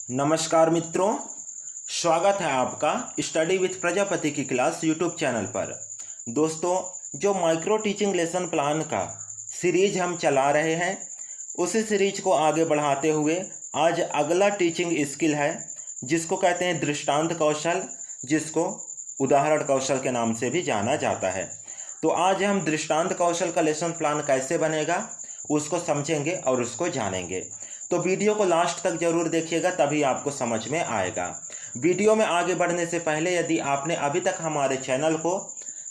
नमस्कार मित्रों, स्वागत है आपका स्टडी विथ प्रजापति की क्लास यूट्यूब चैनल पर। दोस्तों, जो माइक्रो टीचिंग लेसन प्लान का सीरीज हम चला रहे हैं, उसी सीरीज को आगे बढ़ाते हुए आज अगला टीचिंग स्किल है जिसको कहते हैं दृष्टांत कौशल, जिसको उदाहरण कौशल के नाम से भी जाना जाता है। तो आज हम दृष्टांत कौशल का लेसन प्लान कैसे बनेगा उसको समझेंगे और उसको जानेंगे। तो वीडियो को लास्ट तक जरूर देखिएगा, तभी आपको समझ में आएगा। वीडियो में आगे बढ़ने से पहले यदि आपने अभी तक हमारे चैनल को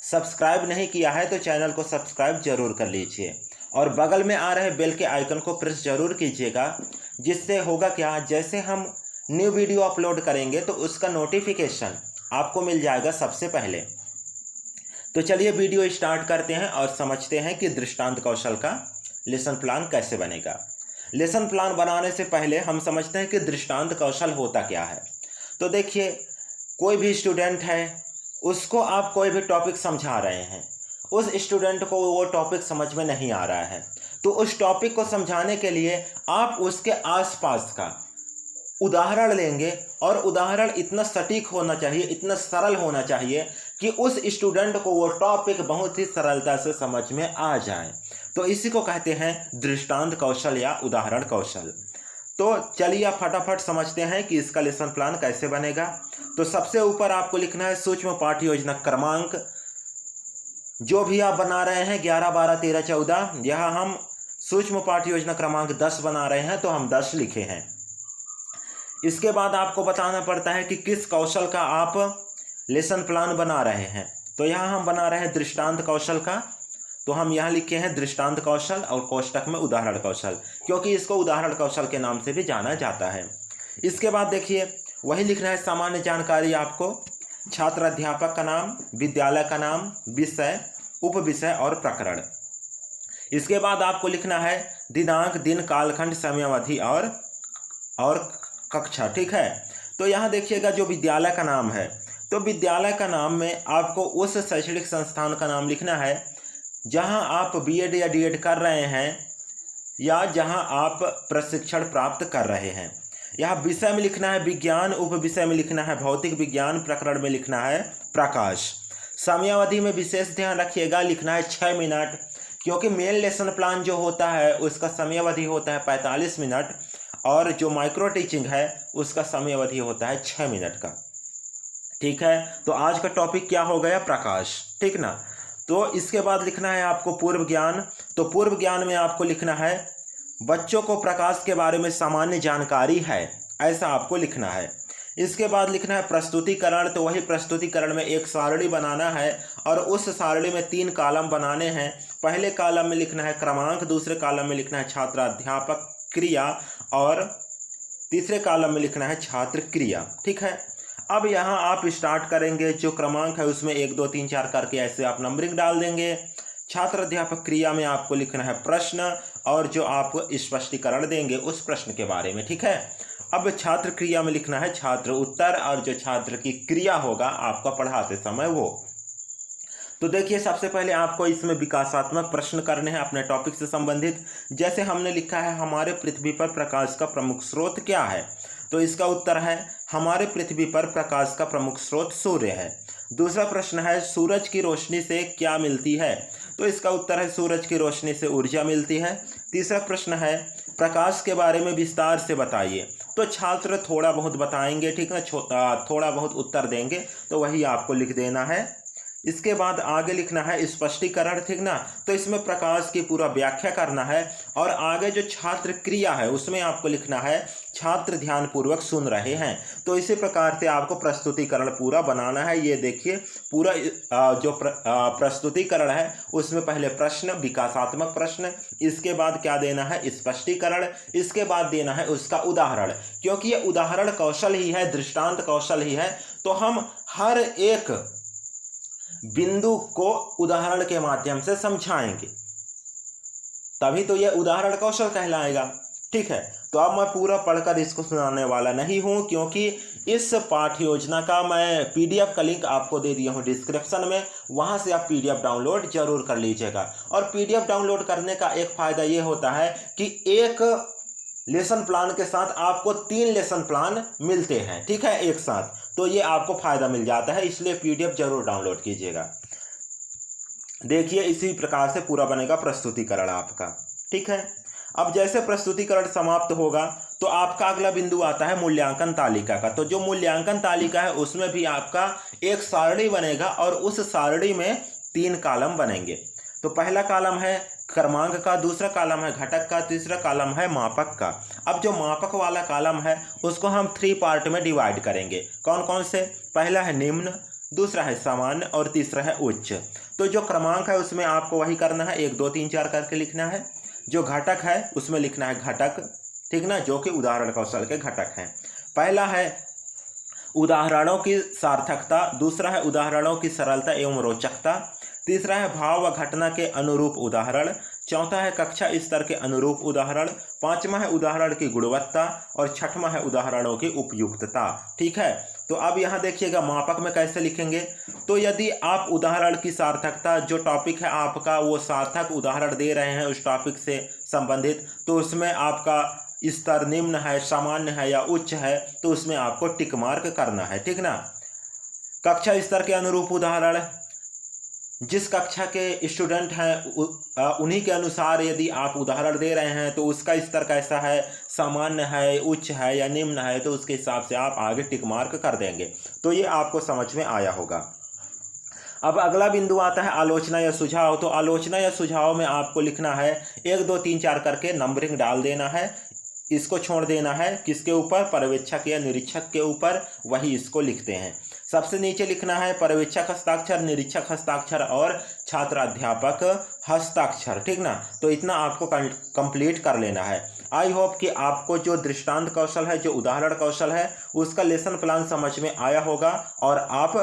सब्सक्राइब नहीं किया है तो चैनल को सब्सक्राइब जरूर कर लीजिए और बगल में आ रहे बेल के आइकन को प्रेस जरूर कीजिएगा, जिससे होगा क्या, जैसे हम न्यू वीडियो अपलोड करेंगे तो उसका नोटिफिकेशन आपको मिल जाएगा सबसे पहले। तो चलिए वीडियो स्टार्ट करते हैं और समझते हैं कि दृष्टांत कौशल का लेसन प्लान कैसे बनेगा। लेसन प्लान बनाने से पहले हम समझते हैं कि दृष्टांत कौशल होता क्या है। तो देखिए, कोई भी स्टूडेंट है, उसको आप कोई भी टॉपिक समझा रहे हैं, उस स्टूडेंट को वो टॉपिक समझ में नहीं आ रहा है, तो उस टॉपिक को समझाने के लिए आप उसके आसपास का उदाहरण लेंगे और उदाहरण इतना सटीक होना चाहिए, इतना सरल होना चाहिए कि उस स्टूडेंट को वो टॉपिक बहुत ही सरलता से समझ में आ जाए। तो इसी को कहते हैं दृष्टांत कौशल या उदाहरण कौशल। तो चलिए आप फटाफट समझते हैं कि इसका लेसन प्लान कैसे बनेगा। तो सबसे ऊपर आपको लिखना है सूक्ष्म पाठ योजना क्रमांक, जो भी आप बना रहे हैं 11, 12, 13, 14। यहाँ हम सूक्ष्म पाठ योजना क्रमांक 10 बना रहे हैं तो हम 10 लिखे हैं। इसके बाद आपको बताना पड़ता है कि किस कौशल का आप लेसन प्लान बना रहे हैं। तो यहाँ हम बना रहे हैं दृष्टांत कौशल का, तो हम यहाँ लिखे हैं दृष्टांत कौशल और कोष्टक में उदाहरण कौशल, क्योंकि इसको उदाहरण कौशल के नाम से भी जाना जाता है। इसके बाद देखिए, वही लिखना है सामान्य जानकारी आपको, छात्र अध्यापक का नाम, विद्यालय का नाम, विषय, उपविषय और प्रकरण। इसके बाद आपको लिखना है दिनांक, दिन, कालखंड, समयावधि और कक्षा। ठीक है। तो यहाँ देखिएगा, जो विद्यालय का नाम है, तो विद्यालय का नाम में आपको उस शैक्षणिक संस्थान का नाम लिखना है जहाँ आप बीएड या डीएड कर रहे हैं या जहाँ आप प्रशिक्षण प्राप्त कर रहे हैं। यहाँ विषय में लिखना है विज्ञान, उप विषय में लिखना है भौतिक विज्ञान, प्रकरण में लिखना है प्रकाश। समयावधि में विशेष ध्यान रखिएगा, लिखना है 6 मिनट, क्योंकि मेन लेसन प्लान जो होता है उसका समयावधि होता है 45 मिनट और जो माइक्रो टीचिंग है उसका समयावधि होता है 6 मिनट का। ठीक है। तो आज का टॉपिक क्या हो गया, प्रकाश। ठीक ना। तो इसके बाद लिखना है आपको पूर्व ज्ञान। तो पूर्व ज्ञान में आपको लिखना है बच्चों को प्रकाश के बारे में सामान्य जानकारी है, ऐसा आपको लिखना है। इसके बाद लिखना है प्रस्तुतिकरण। तो वही प्रस्तुतिकरण में एक सारणी बनाना है और उस सारणी में 3 कॉलम बनाने हैं। पहले कॉलम में लिखना है क्रमांक, दूसरे कॉलम में लिखना है छात्र अध्यापक क्रिया और तीसरे कॉलम में लिखना है छात्र क्रिया। ठीक है। अब यहाँ आप स्टार्ट करेंगे, जो क्रमांक है उसमें 1, 2, 3, 4 करके ऐसे आप नंबरिंग डाल देंगे। छात्र अध्यापक क्रिया में आपको लिखना है प्रश्न और जो आप स्पष्टीकरण देंगे उस प्रश्न के बारे में। ठीक है। अब छात्र क्रिया में लिखना है छात्र उत्तर और जो छात्र की क्रिया होगा आपका पढ़ाते समय वो। तो देखिए, सबसे पहले आपको इसमें विकासात्मक प्रश्न करने हैं अपने टॉपिक से संबंधित। जैसे हमने लिखा है हमारे पृथ्वी पर प्रकाश का प्रमुख स्रोत क्या है, तो इसका उत्तर है हमारे पृथ्वी पर प्रकाश का प्रमुख स्रोत सूर्य है। दूसरा प्रश्न है सूरज की रोशनी से क्या मिलती है, तो इसका उत्तर है सूरज की रोशनी से ऊर्जा मिलती है। तीसरा प्रश्न है प्रकाश के बारे में विस्तार से बताइए, तो छात्र थोड़ा बहुत बताएंगे। ठीक है, थोड़ा बहुत उत्तर देंगे, तो वही आपको लिख देना है। इसके बाद आगे लिखना है स्पष्टीकरण। ठीक ना। तो इसमें प्रकाश की पूरा व्याख्या करना है और आगे जो छात्र क्रिया है उसमें आपको लिखना है छात्र ध्यानपूर्वक सुन रहे हैं। तो इसी प्रकार से आपको प्रस्तुतिकरण पूरा बनाना है। ये देखिए, पूरा जो प्रस्तुतिकरण है उसमें पहले प्रश्न, विकासात्मक प्रश्न, इसके बाद क्या देना है स्पष्टीकरण, इसके बाद देना है उसका उदाहरण, क्योंकि ये उदाहरण कौशल ही है, दृष्टांत कौशल ही है। तो हम हर एक बिंदु को उदाहरण के माध्यम से समझाएंगे, तभी तो यह उदाहरण कौशल कहलाएगा। ठीक है। तो अब मैं पूरा पढ़कर इसको सुनाने वाला नहीं हूं, क्योंकि इस पाठ्य योजना का मैं पीडीएफ का लिंक आपको दे दिया हूं डिस्क्रिप्शन में, वहां से आप पीडीएफ डाउनलोड जरूर कर लीजिएगा। और पीडीएफ डाउनलोड करने का एक फ़ायदा ये होता है कि एक लेसन प्लान के साथ आपको 3 लेसन प्लान मिलते हैं, ठीक है, एक साथ। तो ये आपको फ़ायदा मिल जाता है, इसलिए PDF जरूर डाउनलोड कीजिएगा। देखिए इसी प्रकार से पूरा बनेगा प्रस्तुतिकरण आपका, ठीक है। अब जैसे प्रस्तुतिकरण समाप्त होगा तो आपका अगला बिंदु आता है मूल्यांकन तालिका का। तो जो मूल्यांकन तालिका है उसमें भी आपका एक सारणी बनेगा और उस सारणी में 3 कॉलम बनेंगे। तो पहला कॉलम है क्रमांक का, दूसरा कॉलम है घटक का, तीसरा कॉलम है मापक का। अब जो मापक वाला कॉलम है उसको हम 3 पार्ट में डिवाइड करेंगे। कौन कौन से? पहला है निम्न, दूसरा है सामान्य और तीसरा है उच्च। तो जो क्रमांक है उसमें आपको वही करना है, 1 2 3 4 करके लिखना है। जो घटक है उसमें लिखना है घटक, ठीक ना, जो कि उदाहरण कौशल के घटक हैं। पहला है उदाहरणों की सार्थकता, दूसरा है उदाहरणों की सरलता एवं रोचकता, तीसरा है भाव व घटना के अनुरूप उदाहरण, चौथा है कक्षा स्तर के अनुरूप उदाहरण, पांचवा है उदाहरण की गुणवत्ता और छठवां है उदाहरणों की उपयुक्तता, ठीक है। तो अब यहाँ देखिएगा मापक में कैसे लिखेंगे। तो यदि आप उदाहरण की सार्थकता, जो टॉपिक है आपका वो सार्थक उदाहरण दे रहे हैं उस टॉपिक से संबंधित, तो उसमें आपका स्तर निम्न है, सामान्य है या उच्च है, तो उसमें आपको टिक मार्क करना है, ठीक ना। कक्षा स्तर के अनुरूप उदाहरण, जिस कक्षा के स्टूडेंट हैं उन्हीं के अनुसार यदि आप उदाहरण दे रहे हैं तो उसका स्तर कैसा है, सामान्य है, उच्च है या निम्न है, तो उसके हिसाब से आप आगे टिक मार्क कर देंगे। तो ये आपको समझ में आया होगा। अब अगला बिंदु आता है आलोचना या सुझाव। तो आलोचना या सुझाव में आपको लिखना है 1 2 3 4 करके नंबरिंग डाल देना है। इसको छोड़ देना है किसके ऊपर? पर्यवेक्षक या निरीक्षक के ऊपर, वही इसको लिखते हैं। सबसे नीचे लिखना है पर्यवेक्षक हस्ताक्षर, निरीक्षक हस्ताक्षर और छात्राध्यापक हस्ताक्षर, ठीक ना। तो इतना आपको कंप्लीट कर लेना है। आई होप कि आपको जो दृष्टांत कौशल है, जो उदाहरण कौशल है, उसका लेसन प्लान समझ में आया होगा और आप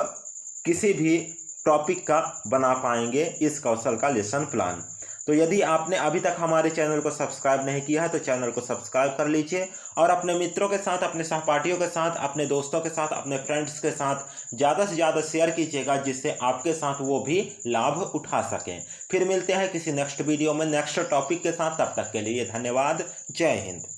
किसी भी टॉपिक का बना पाएंगे इस कौशल का लेसन प्लान। तो यदि आपने अभी तक हमारे चैनल को सब्सक्राइब नहीं किया है तो चैनल को सब्सक्राइब कर लीजिए और अपने मित्रों के साथ, अपने सहपाठियों के साथ, अपने दोस्तों के साथ, अपने फ्रेंड्स के साथ ज़्यादा से ज़्यादा शेयर कीजिएगा, जिससे आपके साथ वो भी लाभ उठा सकें। फिर मिलते हैं किसी नेक्स्ट वीडियो में नेक्स्ट टॉपिक के साथ। तब तक के लिए धन्यवाद। जय हिंद।